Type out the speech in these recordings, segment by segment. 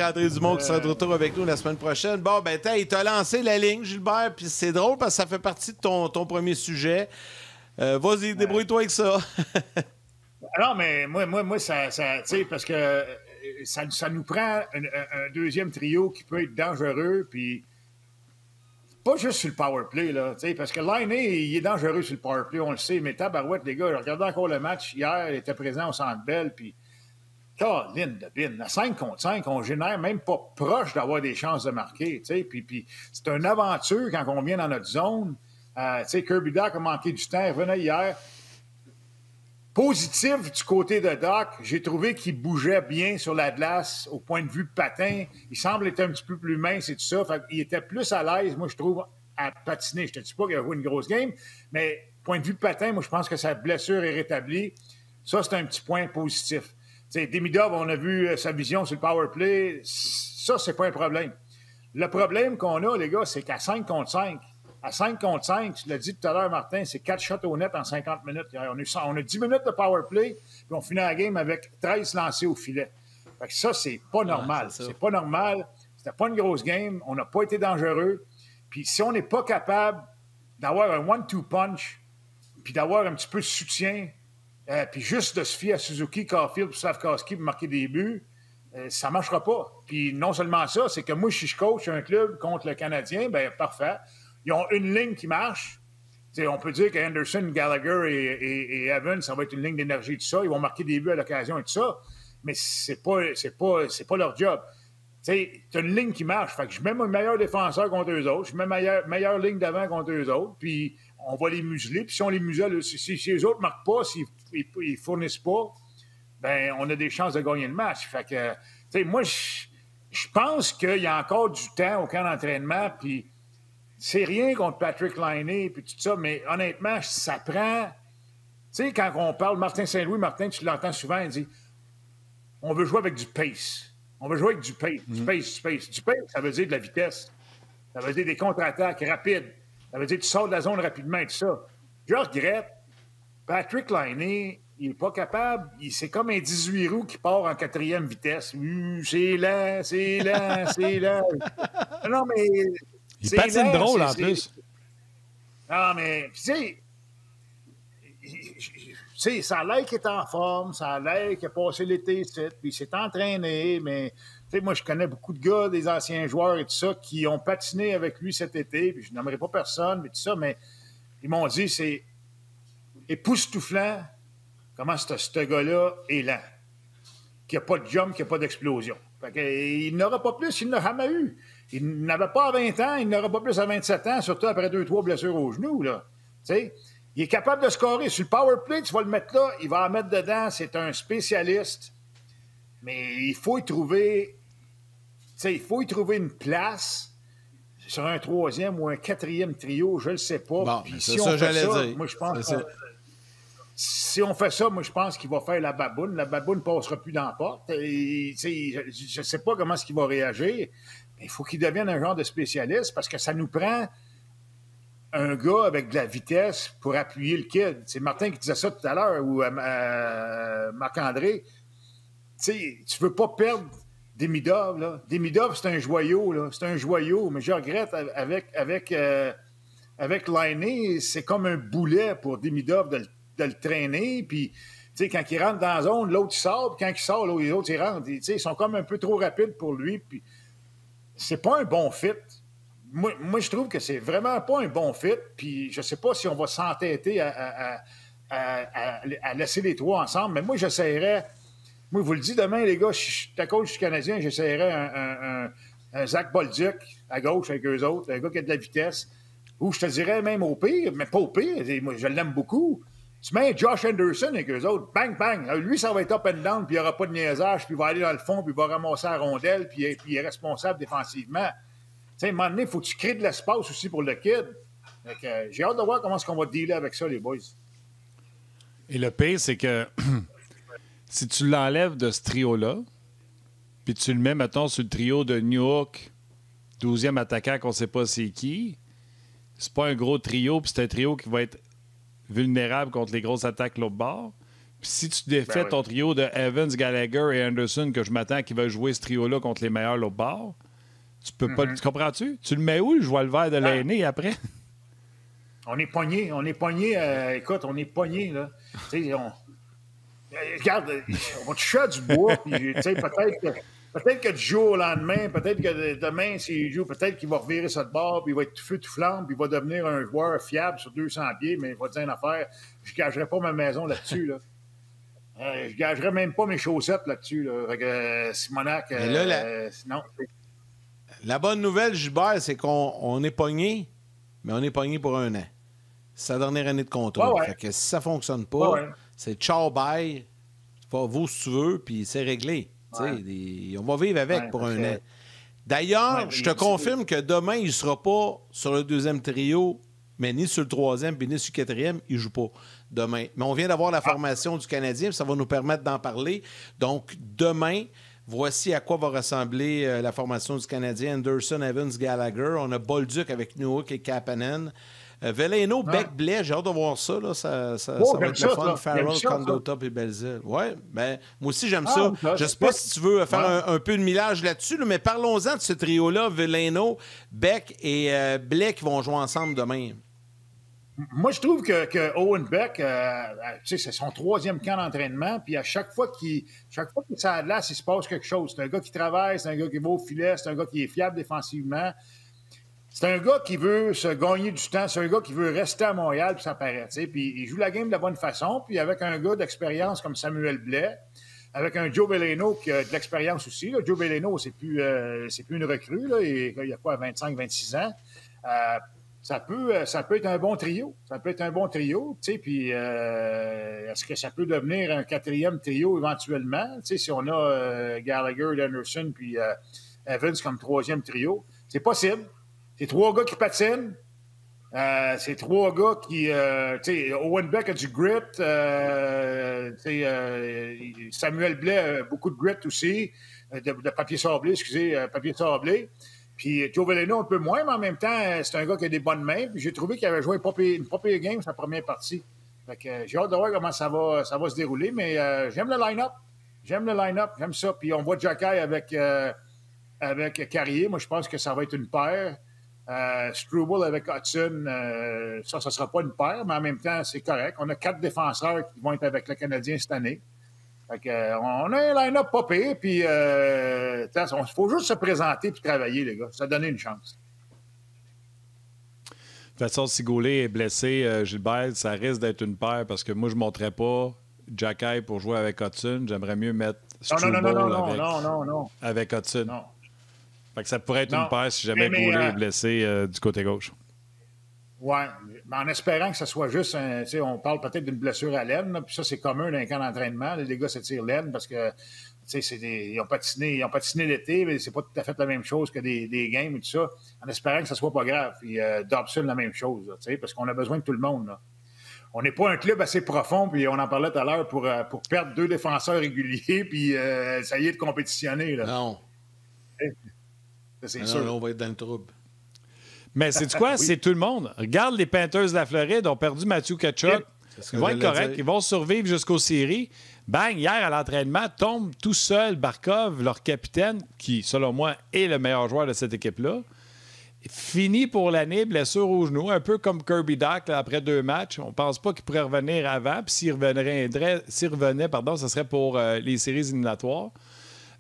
André Dumont qui sera de retour avec nous la semaine prochaine. Bon, ben, il t'a lancé la ligne, Gilbert, puis c'est drôle parce que ça fait partie de ton premier sujet. Vas-y, débrouille-toi avec ça. Non, mais moi ça tu sais, parce que ça nous prend un deuxième trio qui peut être dangereux, puis pas juste sur le power play, là, tu sais, parce que Laine, il est dangereux sur le power play, on le sait, mais tabarouette, les gars, je regardais encore le match hier, il était présent au Centre Bell, puis Caroline de Bin, à 5 contre 5, on génère même pas proche d'avoir des chances de marquer, tu sais, puis c'est une aventure quand on vient dans notre zone. Tu sais, Kirby Dach a manqué du temps, il revenait hier. Positif du côté de Doc, j'ai trouvé qu'il bougeait bien sur la glace au point de vue patin. Il semble être un petit peu plus mince et tout ça. Fait il était plus à l'aise, moi, je trouve, à patiner. Je te dis pas qu'il a joué une grosse game, mais point de vue patin, moi, je pense que sa blessure est rétablie. Ça, c'est un petit point positif. T'sais, Demidov, on a vu sa vision sur le power play. Ça, c'est pas un problème. Le problème qu'on a, les gars, c'est qu'à 5 contre 5, à 5 contre 5, tu l'as dit tout à l'heure, Martin, c'est 4 shots au net en 50 minutes. On a 10 minutes de power play, puis on finit la game avec 13 lancés au filet. Fait que ça, c'est pas normal. Ouais, c'est pas normal. C'était pas une grosse game. On n'a pas été dangereux. Puis si on n'est pas capable d'avoir un one-two punch, puis d'avoir un petit peu de soutien, puis juste de se fier à Suzuki, Caulfield et Slavkowski pour marquer des buts, ça ne marchera pas. Puis non seulement ça, c'est que moi, si je coach un club contre le Canadien, bien, parfait. Ils ont une ligne qui marche. T'sais, on peut dire qu'Anderson, Gallagher et Evans, ça va être une ligne d'énergie, tout ça. Ils vont marquer des buts à l'occasion et tout ça. Mais c'est pas leur job. Tu as une ligne qui marche. Fait que je mets mon meilleur défenseur contre eux autres. Je mets meilleure ligne d'avant contre eux autres. Puis on va les museler. Puis si on les muselle, si les autres ne marquent pas, s'ils ne fournissent pas, ben on a des chances de gagner le match. Fait que, moi, je pense qu'il y a encore du temps au camp d'entraînement. Puis c'est rien contre Patrick Laine et tout ça, mais honnêtement, ça prend... Tu sais, quand on parle Martin Saint-Louis, Martin, tu l'entends souvent, il dit « On veut jouer avec du pace. On veut jouer avec du pace. Du pace. Du pace, ça veut dire de la vitesse. Ça veut dire des contre-attaques rapides. Ça veut dire que tu sors de la zone rapidement et tout ça. Je regrette, Patrick Laine, il n'est pas capable. C'est comme un 18 roues qui part en 4e vitesse. C'est lent, c'est lent, c'est lent. Non, mais... Il patine drôle, en plus. Non, mais, tu sais, ça a l'air qu'il est en forme, ça a l'air qu'il a passé l'été ici, puis il s'est entraîné, mais, tu sais, moi, je connais beaucoup de gars, des anciens joueurs et tout ça, qui ont patiné avec lui cet été, puis je n'aimerais pas personne, mais tout ça, mais ils m'ont dit, c'est époustouflant comment ce gars-là est lent, qu'il n'y a pas de jump, qu'il n'y a pas d'explosion. Fait qu'il n'aura pas plus, il ne l'a jamais eu. Il n'avait pas à 20 ans, il n'aura pas plus à 27 ans, surtout après 2-3 blessures aux genoux, là. Tu sais, il est capable de scorer. Sur le power play, tu vas le mettre là, il va en mettre dedans, c'est un spécialiste. Mais il faut y trouver... Tu sais, il faut y trouver une place sur un 3e ou un 4e trio, je ne le sais pas. Bon, puis c'est ça, j'allais dire. Moi, je pense que... Si on fait ça, moi, je pense qu'il va faire la baboune. La baboune ne passera plus dans la porte. Et, je ne sais pas comment est-ce qu'il va réagir. Il faut qu'il devienne un genre de spécialiste parce que ça nous prend un gars avec de la vitesse pour appuyer le kid. C'est Martin qui disait ça tout à l'heure, ou Marc-André. Tu ne veux pas perdre Demidov. Là. Demidov, c'est un joyau. Là. C'est un joyau, mais je regrette avec Laine, c'est comme un boulet pour Demidov de le traîner. Puis, tu sais, quand il rentre dans la zone, l'autre il sort. Puis quand il sort, les autres ils rentrent. Ils sont comme un peu trop rapides pour lui. Puis, c'est pas un bon fit. Moi, je trouve que c'est vraiment pas un bon fit. Puis je sais pas si on va s'entêter à laisser les trois ensemble. Mais moi, j'essaierais... Moi, je vous le dis demain, les gars, je suis coach du Canadien, j'essaierais un Zach Bolduc à gauche avec eux autres, un gars qui a de la vitesse. Ou je te dirais même au pire, mais pas au pire. Moi, je l'aime beaucoup. Tu mets Josh Anderson avec eux autres, bang, bang. Lui, ça va être up and down, puis il n'y aura pas de niaisage, puis il va aller dans le fond, puis il va ramasser la rondelle, puis il est responsable défensivement. Tu sais, à un moment donné, il faut que tu crées de l'espace aussi pour le kid. Donc, j'ai hâte de voir comment est-ce qu'on va dealer avec ça, les boys. Et le pire, c'est que si tu l'enlèves de ce trio-là, puis tu le mets, mettons, sur le trio de New York, 12e attaquant qu'on ne sait pas c'est qui, c'est pas un gros trio, puis c'est un trio qui va être vulnérable contre les grosses attaques l'autre bord. Puis si tu défais ton trio de Evans, Gallagher et Anderson, que je m'attends qu'ils veulent jouer ce trio-là contre les meilleurs l'autre bord, tu peux pas. Tu comprends-tu? Tu le mets où, le joueur le vert de l'aîné après? On est pogné. Écoute, on est pogné, là. Tu sais, regarde, on va toucher à du bois, puis tu sais, peut-être que du jour au lendemain, peut-être que demain, s'il joue, peut-être qu'il va revirer ça de bord, puis il va être tout feu, tout flamme, puis il va devenir un joueur fiable sur 200 pieds, mais il va dire une affaire, je ne gagerai pas ma maison là-dessus, là. Je ne gagerai même pas mes chaussettes là-dessus, là. Avec Simonac, non. La bonne nouvelle, Gilbert, c'est qu'on est pogné, mais on est pogné pour 1 an. C'est sa dernière année de contrat. Fait que si ça ne fonctionne pas, c'est ciao, bye. Va si tu veux, puis c'est réglé. On va vivre avec pour 1 an. D'ailleurs, je te confirme que demain, il ne sera pas sur le 2e trio, mais ni sur le 3e, puis ni sur le 4e, il ne joue pas demain. Mais on vient d'avoir la formation du Canadien, puis ça va nous permettre d'en parler. Donc, demain, voici à quoi va ressembler la formation du Canadien. Anderson, Evans, Gallagher. On a Bolduc avec Newhook et Kapanen. Veleno, Beck, Blais, j'ai hâte de voir ça. Là. Ça va être le fun. Farrell, Condota et Belzile. Oui, ben, moi aussi, j'aime ça. Je ne sais pas si tu veux faire un peu de millage là-dessus, là, mais parlons-en de ce trio-là. Veleno, Beck et Blais qui vont jouer ensemble demain. Moi, je trouve que Owen Beck, c'est son 3e camp d'entraînement, puis à chaque fois qu'il est à la glace, il se passe quelque chose. C'est un gars qui travaille, c'est un gars qui va au filet, c'est un gars qui est fiable défensivement. C'est un gars qui veut se gagner du temps, c'est un gars qui veut rester à Montréal, puis ça paraît. Puis il joue la game de la bonne façon, puis avec un gars d'expérience comme Samuel Blais, avec un Joe Veleno qui a de l'expérience aussi. Là. Joe Veleno, c'est plus une recrue, là, il y a quoi, 25-26 ans. Ça peut être un bon trio. Ça peut être un bon trio, tu sais, puis est-ce que ça peut devenir un 4e trio éventuellement? Tu sais, si on a Gallagher, Anderson, puis Evans comme 3e trio, c'est possible. C'est 3 gars qui patinent. C'est 3 gars qui... tu sais, Owen Beck a du grit. Samuel Blais a beaucoup de grit aussi. De papier sablé, papier sablé. Puis Joe Veleno un peu moins, mais en même temps, c'est un gars qui a des bonnes mains. Puis j'ai trouvé qu'il avait joué une pas pire game sa première partie. Fait que j'ai hâte de voir comment ça va se dérouler, mais j'aime le line-up. J'aime ça. Puis on voit Jacky avec Carrier. Moi, je pense que ça va être une paire. Struble avec Hudson, ça ne sera pas une paire, mais en même temps, c'est correct. On a 4 défenseurs qui vont être avec le Canadien cette année. Fait que, on a un line-up pas pire, puis il faut juste se présenter et travailler, les gars. Ça donne une chance. De toute façon, si Goulet est blessé, Gilbert, ça risque d'être une paire parce que moi, je ne monterais pas Jacky pour jouer avec Hudson. J'aimerais mieux mettre Struble avec Hudson. Non. Fait que ça pourrait être une paire si jamais Goulet est blessé du côté gauche. Oui, mais en espérant que ça soit juste on parle peut-être d'une blessure à l'aine, puis ça, c'est commun dans un camp d'entraînement. Les gars se tirent l'aine parce que ils ont patiné l'été, mais c'est pas tout à fait la même chose que des games et tout ça. En espérant que ça soit pas grave. Puis Dobson, la même chose, là, parce qu'on a besoin de tout le monde. Là. On n'est pas un club assez profond, puis on en parlait tout à l'heure, pour perdre 2 défenseurs réguliers, puis ça y est de compétitionner. Là. Non. C'est sûr. Là, on va être dans le trouble. Mais c'est quoi? C'est tout le monde. Regarde, les Panthers de la Floride ont perdu Matthew Tkachuk. Ils vont être corrects. Ils vont survivre jusqu'aux séries. Bang, hier à l'entraînement, tombe tout seul Barkov, leur capitaine, qui, selon moi, est le meilleur joueur de cette équipe-là. Fini pour l'année, blessure au genou, un peu comme Kirby Dach après 2 matchs. On ne pense pas qu'il pourrait revenir avant. Puis s'il revenait, ce serait pour les séries éliminatoires.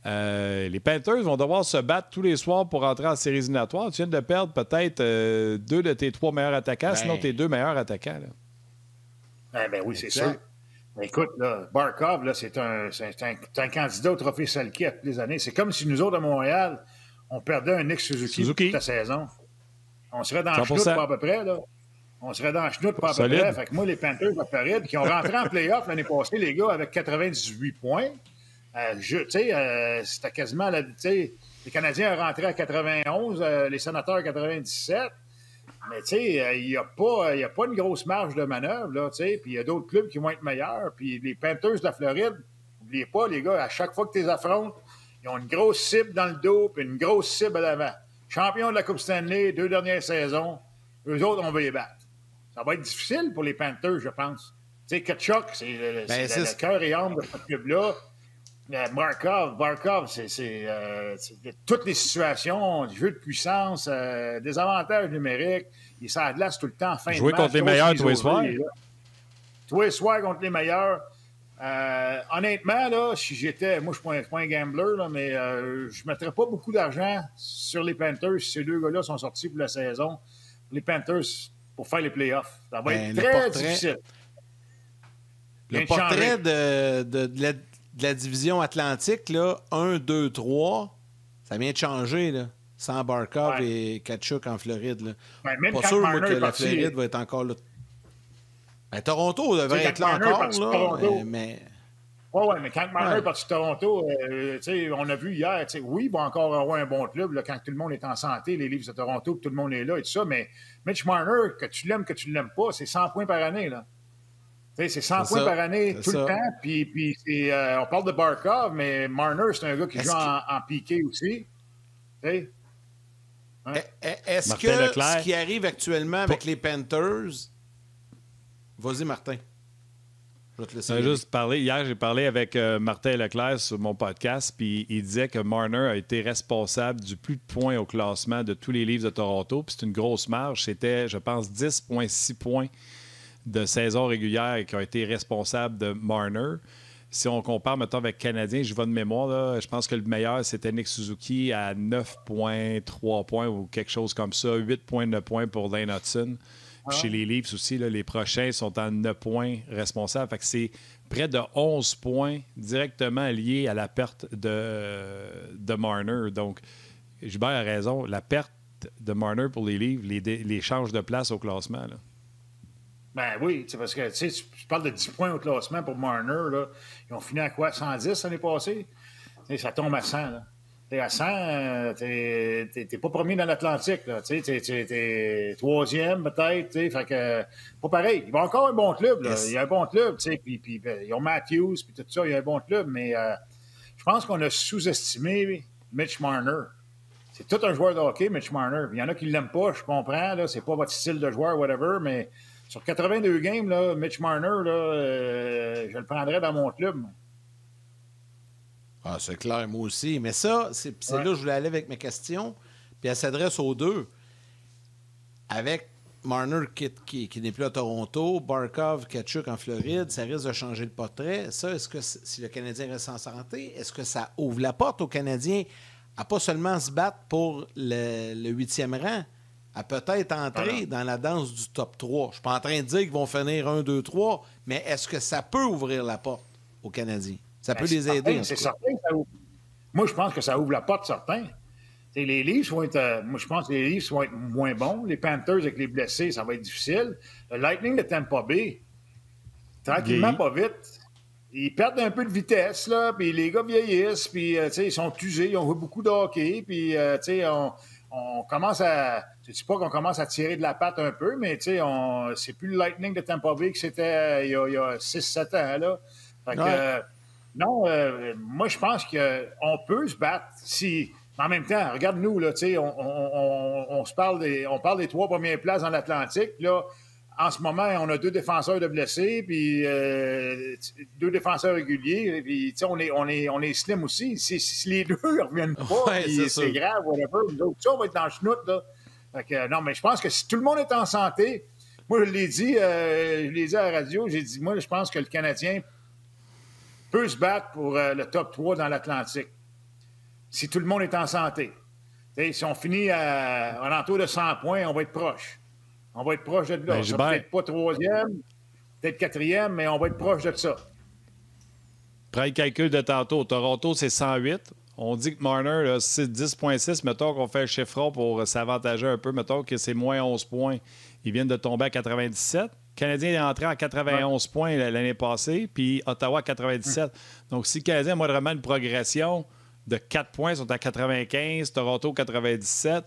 Les Panthers vont devoir se battre tous les soirs pour entrer en séries éliminatoires. Tu viens de perdre peut-être 2 de tes 3 meilleurs attaquants, sinon tes 2 meilleurs attaquants. Là. Ben oui, c'est ça. Écoute, là, Barkov, là, c'est un candidat au trophée Selke à toutes les années. C'est comme si nous autres à Montréal, on perdait un Nick Suzuki toute la saison. On serait dans le chenoute pas à peu près, là. On serait dans le chenoute pas à peu près. Fait que moi, les Panthers de Floride, qui ont rentré en play-off l'année passée, les gars, avec 98 points, c'était quasiment... les Canadiens ont rentré à 91, les Sénateurs à 97. Mais tu sais, il n'y a pas une grosse marge de manœuvre, là, tu sais. Puis il y a d'autres clubs qui vont être meilleurs. Puis les Panthers de la Floride, n'oubliez pas, les gars, à chaque fois que tu les affrontes, ils ont une grosse cible dans le dos puis une grosse cible à l'avant. Champion de la Coupe Stanley, 2 dernières saisons, eux autres, on va les battre. Ça va être difficile pour les Panthers, je pense. Tu Tu sais, Tkachuk, c'est le cœur et âme de ce club-là. Barkov, c'est toutes les situations, jeu de puissance, des avantages numériques. Il est sur la glace tout le temps en fin de match. Jouer contre les meilleurs tous les soirs. Tous les soirs contre les meilleurs. Honnêtement, là, si j'étais... Moi, je ne suis pas un gambler, là, mais je ne mettrais pas beaucoup d'argent sur les Panthers si ces deux gars-là sont sortis pour la saison. Les Panthers, pour faire les playoffs. Ça va être très difficile. Le portrait de la division Atlantique, là, 1, 2, 3, ça vient de changer, là, sans Barkov et Tkachuk en Floride. Là. Même pas sûr moi, que la Floride va être encore là. Toronto devrait être là encore, là, mais... Oui, mais quand Marner est parti de Toronto, on a vu hier, oui, il va encore avoir un bon club là, quand tout le monde est en santé, les Leafs de Toronto, tout le monde est là et tout ça, mais Mitch Marner, que tu l'aimes, que tu ne l'aimes pas, c'est 100 points par année, là. C'est 100 points par année tout le temps. Puis on parle de Barkov, mais Marner, c'est un gars qui joue en piqué aussi. Est-ce que ce qui arrive actuellement avec les Panthers... Vas-y, Martin. Je vais te laisser. Juste parler. Hier, j'ai parlé avec Martin Leclerc sur mon podcast, puis il disait que Marner a été responsable du plus de points au classement de tous les Leafs de Toronto. Puis c'est une grosse marge. C'était, je pense, 10,6 points de saison régulière qui ont été responsables de Marner. Si on compare, mettons, avec Canadien, je vais de mémoire, là, je pense que le meilleur, c'était Nick Suzuki à 9,3 points ou quelque chose comme ça, 8,9 points pour Lane Hudson. Puis chez les Leafs aussi, là, les prochains sont en 9 points responsables. Fait que c'est près de 11 points directement liés à la perte de Marner. Donc, Gilbert a raison. La perte de Marner pour les Leafs les change de place au classement. Là. Ben oui, parce que tu parles de 10 points au classement pour Marner. Là. Ils ont fini à quoi? 110 l'année passée? Ça tombe à 100. Là. T'es à 100, t'es pas premier dans l'Atlantique. T'es troisième peut-être. Fait que pas pareil. Il va encore un bon club. Là. Yes. Il y a un bon club. Puis ils ont Matthews puis tout ça. Il y a un bon club. Mais je pense qu'on a sous-estimé Mitch Marner. C'est tout un joueur de hockey, Mitch Marner. Il y en a qui ne l'aiment pas, je comprends. Là, c'est pas votre style de joueur, whatever. Mais sur 82 games, là, Mitch Marner, là, je le prendrais dans mon club. Moi. Ah, c'est clair, moi aussi. Mais ça, c'est là que je voulais aller avec mes questions. Puis elle s'adresse aux deux. Avec Marner qui n'est plus à Toronto, Barkov, Tkachuk en Floride, ça risque de changer le portrait. Ça, est-ce que si le Canadien reste en santé, est-ce que ça ouvre la porte aux Canadiens à pas seulement se battre pour le 8e rang, à peut-être entrer dans la danse du top 3? Je ne suis pas en train de dire qu'ils vont finir 1, 2, 3, mais est-ce que ça peut ouvrir la porte aux Canadiens? Ça peut les aider. C'est certain que ça ouvre. Moi, je pense que ça ouvre la porte, certain. Les Leafs vont être... moi, je pense que les Leafs vont être moins bons. Les Panthers, avec les blessés, ça va être difficile. Le Lightning de Tampa Bay, tranquillement, pas vite, ils perdent un peu de vitesse, là, puis les gars vieillissent, puis ils sont usés, ils ont joué beaucoup de hockey, puis on commence à... Je ne dis pas qu'on commence à tirer de la patte un peu, mais c'est plus le Lightning de Tampa Bay que c'était il y a 6-7 ans, là. Fait que... non, moi, je pense qu'on peut se battre si... En même temps, regarde-nous, là, on parle des 3 premières places dans l'Atlantique. Là, en ce moment, on a 2 défenseurs de blessés, puis 2 défenseurs réguliers, puis on est slim aussi. Si les 2 ne reviennent pas, c'est grave, whatever. Donc, on va être dans le chenoute, là. Fait que, non, mais je pense que si tout le monde est en santé, moi, je l'ai dit à la radio, j'ai dit, moi, je pense que le Canadien peut se battre pour le top 3 dans l'Atlantique. Si tout le monde est en santé. T'sais, si on finit à l'entour de 100 points, on va être proche. On va être proche de là. Peut-être pas 3e, peut-être 4e, mais on va être proche de ça. Prends le calcul de tantôt. Toronto, c'est 108. On dit que Marner, là, c'est 10,6. Mettons qu'on fait un chiffron pour s'avantager un peu. Mettons que c'est moins 11 points. Ils viennent de tomber à 97. Le Canadien est entré à 91 points l'année passée, puis Ottawa à 97. Donc, si le Canadien a moindrement une progression de 4 points, ils sont à 95, Toronto 97,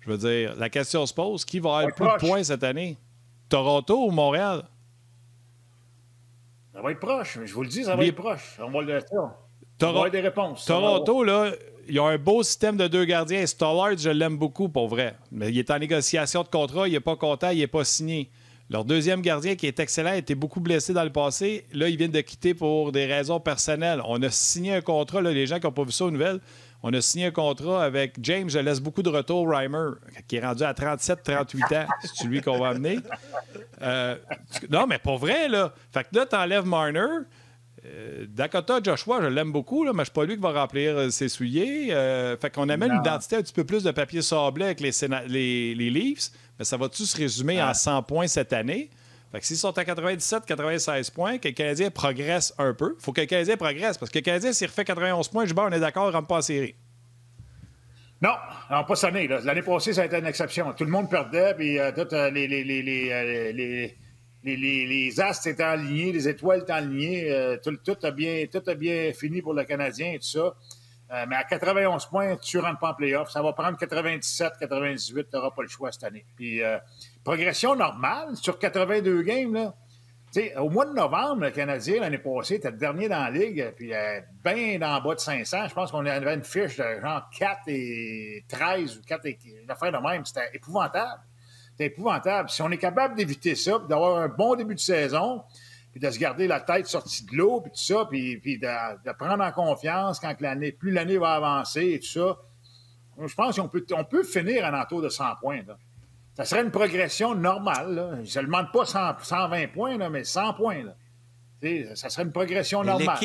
je veux dire, la question se pose, qui va avoir le plus de points cette année? Toronto ou Montréal? Ça va être proche. Je vous le dis, ça va être proche. On va avoir des réponses. Toronto, là, il y a un beau système de 2 gardiens. Stollard, je l'aime beaucoup, pour vrai. Mais il est en négociation de contrat, il n'est pas content, il n'est pas signé. Leur deuxième gardien, qui est excellent, a été beaucoup blessé dans le passé. Là, ils viennent de quitter pour des raisons personnelles. On a signé un contrat, là, les gens qui n'ont pas vu ça aux nouvelles, on a signé un contrat avec James, je laisse beaucoup de retour, Reimer, qui est rendu à 37-38 ans. C'est lui qu'on va amener. Non, mais pour vrai, là. Fait que là, t'enlèves Marner. Dakota Joshua, je l'aime beaucoup, là, mais je ne suis pas lui qui va remplir ses souliers. Fait qu'on amène une identité un petit peu plus de papier sablé avec les Leafs, mais ça va-tu se résumer en 100 points cette année? Fait que s'ils sont à 97-96 points, que le Canadien progresse un peu, il faut que le Canadien progresse, parce que le Canadien, s'il refait 91 points, on est d'accord, il ne rentre pas en série. Non, pas cette année. L'année passée, ça a été une exception. Tout le monde perdait, puis toutes les astres étaient alignés, les étoiles étaient alignées, tout a bien fini pour le Canadien et tout ça. Mais à 91 points, tu ne rentres pas en play-off. Ça va prendre 97, 98, tu n'auras pas le choix cette année. Puis, progression normale sur 82 games, là. T'sais, au mois de novembre, le Canadien, l'année passée, était le dernier dans la Ligue, puis bien en bas de 500. Je pense qu'on avait une fiche de genre 4 et 13 ou 4 et... Une affaire de même. C'était épouvantable. C'était épouvantable. Si on est capable d'éviter ça, puis d'avoir un bon début de saison, puis de se garder la tête sortie de l'eau, puis tout ça, puis de prendre en confiance quand plus l'année va avancer et tout ça, je pense qu'on peut finir à l'entour de 100 points, là. Ça serait une progression normale. Là. Je ne demande pas 120 points, là, mais 100 points. Là. Ça serait une progression normale.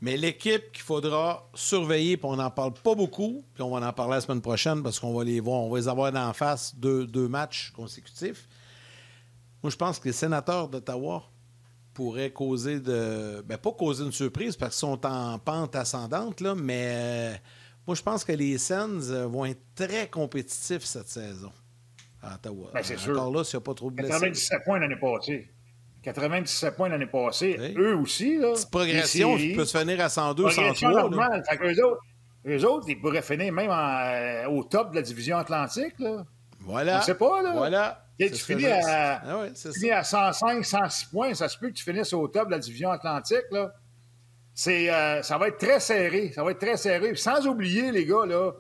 L'équipe qu'il faudra surveiller, puis on n'en parle pas beaucoup, puis on va en parler la semaine prochaine parce qu'on va les voir, on va les avoir d'en face deux matchs consécutifs. Moi, je pense que les Sénateurs d'Ottawa pourraient causer pas causer une surprise parce qu'ils sont en pente ascendante, là, mais... Moi, je pense que les Sens vont être très compétitifs cette saison à Ottawa. Bien, c'est sûr. Encore là, s'il n'y a pas trop de blessés. 97 points l'année passée. 97 points l'année passée. Oui. Eux aussi, là. Petite progression, qui peut se finir à 102, 103. Normale. Fait qu'eux autres, ils pourraient finir même au top de la division Atlantique, là. Voilà. On ne sait pas, là. Voilà. Tu finis à 105, 106 points, ça se peut que tu finisses au top de la division Atlantique, là. Ça va être très serré. Ça va être très serré. Puis sans oublier, les gars, là,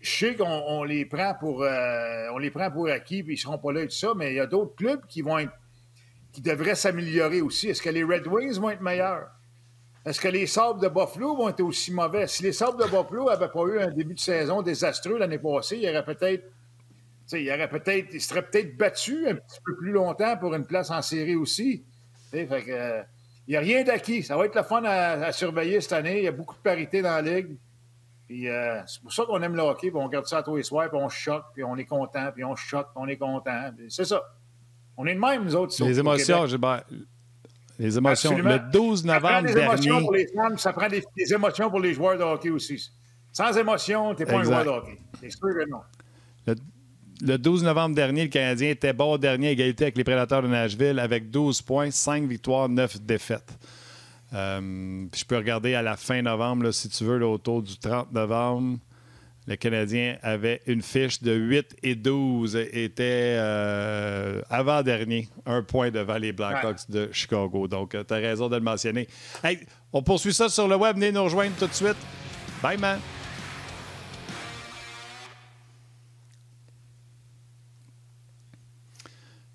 je sais qu'on les prend pour acquis, puis ils ne seront pas là et tout ça, mais il y a d'autres clubs qui devraient s'améliorer aussi. Est-ce que les Red Wings vont être meilleurs? Est-ce que les Sabres de Buffalo vont être aussi mauvais? Si les Sabres de Buffalo n'avaient pas eu un début de saison désastreux l'année passée, ils seraient peut-être battus un petit peu plus longtemps pour une place en série aussi. Fait que... Il n'y a rien d'acquis. Ça va être le fun à surveiller cette année. Il y a beaucoup de parité dans la Ligue. Puis, c'est pour ça qu'on aime le hockey. Puis on regarde ça tous les soirs, puis on choque, puis on est content, puis on choque, puis on est content. Puis c'est ça. On est de même, nous autres. Les émotions, Gilbert. Les émotions. Absolument. Le 12 novembre dernier... Pour les femmes, ça prend des émotions pour les joueurs de hockey aussi. Sans émotion, tu n'es pas un joueur de hockey. C'est sûr que non. Le 12 novembre dernier, le Canadien était bon dernier à égalité avec les Prédateurs de Nashville avec 12 points, 5 victoires, 9 défaites. Je peux regarder à la fin novembre, là, si tu veux, là, autour du 30 novembre. Le Canadien avait une fiche de 8 et 12, était avant-dernier, un point devant les Blackhawks de Chicago. Donc, tu as raison de le mentionner. Hey, on poursuit ça sur le web. Venez nous rejoindre tout de suite. Bye, man!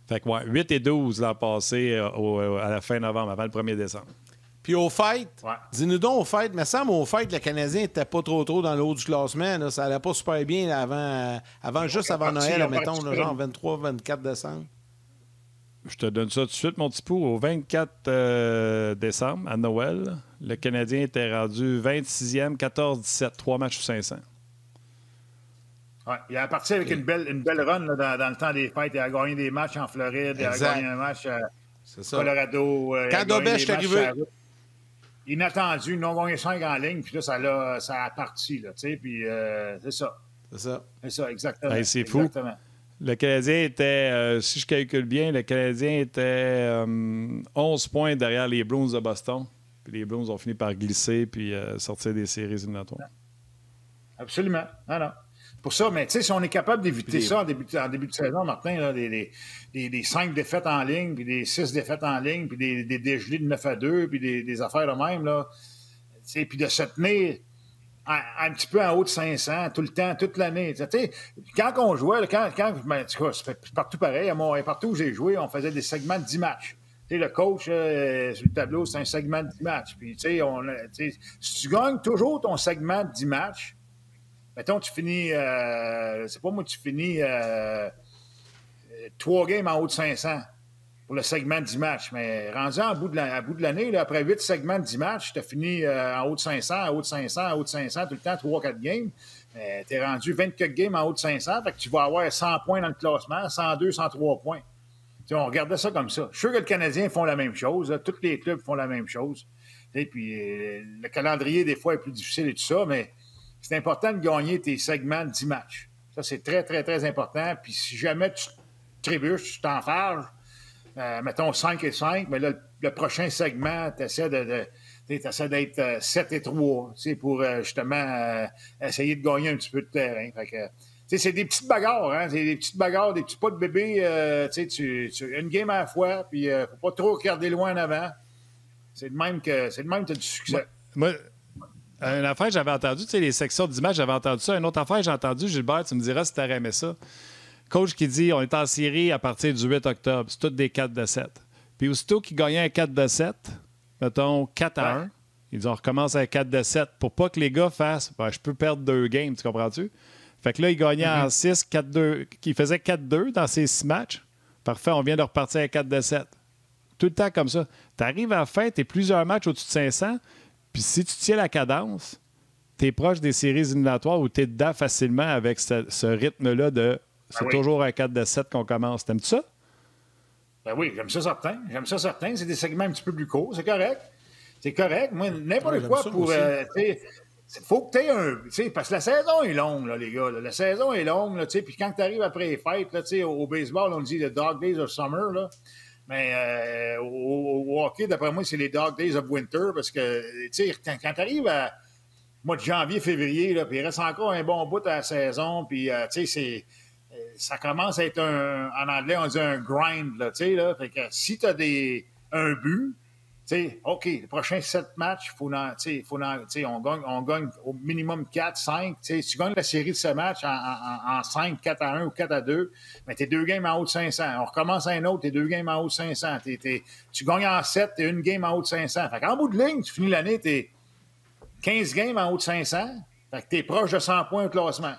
Fait que, 8 et 12 l'an passé à la fin novembre, avant le 1er décembre. Puis au fait, dis-nous donc au fait, mais ça, au fait, le Canadien n'était pas trop dans le haut du classement. Là, ça allait pas super bien là, juste avant Noël, mettons, là, genre 23-24 décembre. Je te donne ça tout de suite, mon petit pou. Au 24 décembre, à Noël, le Canadien était rendu 26e, 14-17, 3 matchs sur 500. Ouais, il a parti avec une belle run là, dans le temps des fêtes. Il a gagné des matchs en Floride. Il a gagné un match à Colorado. Quand Dobèche est arrivé. Inattendu. Ils ont gagné 5 en ligne. Puis là, ça a parti. Là, puis c'est ça. C'est ça, exactement. Hey, c'est fou. Exactement. Le Canadien était, si je calcule bien, le Canadien était 11 points derrière les Bruins de Boston. Puis les Bruins ont fini par glisser puis sortir des séries éliminatoires. Absolument. Non. Pour ça, mais tu sais, si on est capable d'éviter ça en début de saison, Martin, là, des 5 défaites en ligne, puis des 6 défaites en ligne, puis des dégelés de 9-2, puis des affaires de même, là, puis de se tenir un petit peu en haut de 500 tout le temps, toute l'année. Tu sais, quand on jouait, en tout cas, c'est partout pareil. Partout où j'ai joué, on faisait des segments de 10 matchs. Tu sais, le coach, sur le tableau, c'est un segment de 10 matchs. Puis, tu sais, si tu gagnes toujours ton segment de 10 matchs, mettons, tu finis, c'est pas moi, tu finis 3 games en haut de 500 pour le segment de 10 matchs. Mais rendu à bout de l'année, là, après 8 segments de 10 matchs, tu as fini en haut de 500, en haut de 500, en haut de 500, tout le temps, 3-4 games. Tu es rendu 24 games en haut de 500, fait que tu vas avoir 100 points dans le classement, 102, 103 points. T'sais, on regardait ça comme ça. Je suis sûr que les Canadiens font la même chose. Là. Tous les clubs font la même chose. Et puis, le calendrier, des fois, est plus difficile et tout ça, mais c'est important de gagner tes segments de 10 matchs. Ça, c'est très, très, très important. Puis, si jamais tu trébuches, tu t'enfarges, mettons 5 et 5, mais là, le prochain segment, tu essaies d'être 7 et 3 pour justement essayer de gagner un petit peu de terrain. Fait que, c'est des petites bagarres, hein? C'est des petites bagarres, des petits pas de bébé. Une game à la fois, puis faut pas trop regarder loin en avant. C'est de même que tu as du succès. Moi, une affaire, j'avais entendu, les sections d'images, j'avais entendu ça. Une autre affaire, j'ai entendu, Gilbert, tu me diras si tu aurais aimé ça. Coach qui dit on est en série à partir du 8 octobre. C'est toutes des 4 de 7. Puis aussitôt qu'il gagnait un 4 de 7, mettons 4-1, il dit on recommence à 4 de 7 pour pas que les gars fassent je peux perdre 2 games, tu comprends-tu? Fait que là, il gagnait en 6, 4-2. Il faisait 4-2 dans ses 6 matchs. Parfait, on vient de repartir à 4 de 7. Tout le temps comme ça. Tu arrives à la fin, tu es plusieurs matchs au-dessus de 500, puis si tu tiens la cadence, tu es proche des séries éliminatoires où tu es dedans facilement avec ce rythme-là de c'est toujours à 4 de 7 qu'on commence. T'aimes-tu ça? Ben oui, j'aime ça certain. C'est des segments un petit peu plus courts. C'est correct. C'est correct. Moi, n'importe quoi pour. Il faut que tu aies un. Parce que la saison est longue, là, les gars. Là. La saison est longue. Puis quand tu arrives après les fêtes, là, au baseball, on dit the dog days of summer. Là. Mais au hockey, d'après moi, c'est les dog days of winter. Parce que quand tu arrives à mois de janvier, février, puis il reste encore un bon bout à la saison. Puis ça commence à être en anglais, on dit un grind. Là, fait que si tu as un but. OK, les prochains 7 matchs, on gagne au minimum 4, 5. Si tu gagnes la série de ce match en 5, 4-1 ou 4-2, mais t'es 2 games en haut de 500. On recommence un autre, t'es 2 games en haut de 500. Tu gagnes en 7, t'es 1 game en haut de 500. Fait qu'en bout de ligne, tu finis l'année, t'es 15 games en haut de 500. Fait que t'es proche de 100 points au classement.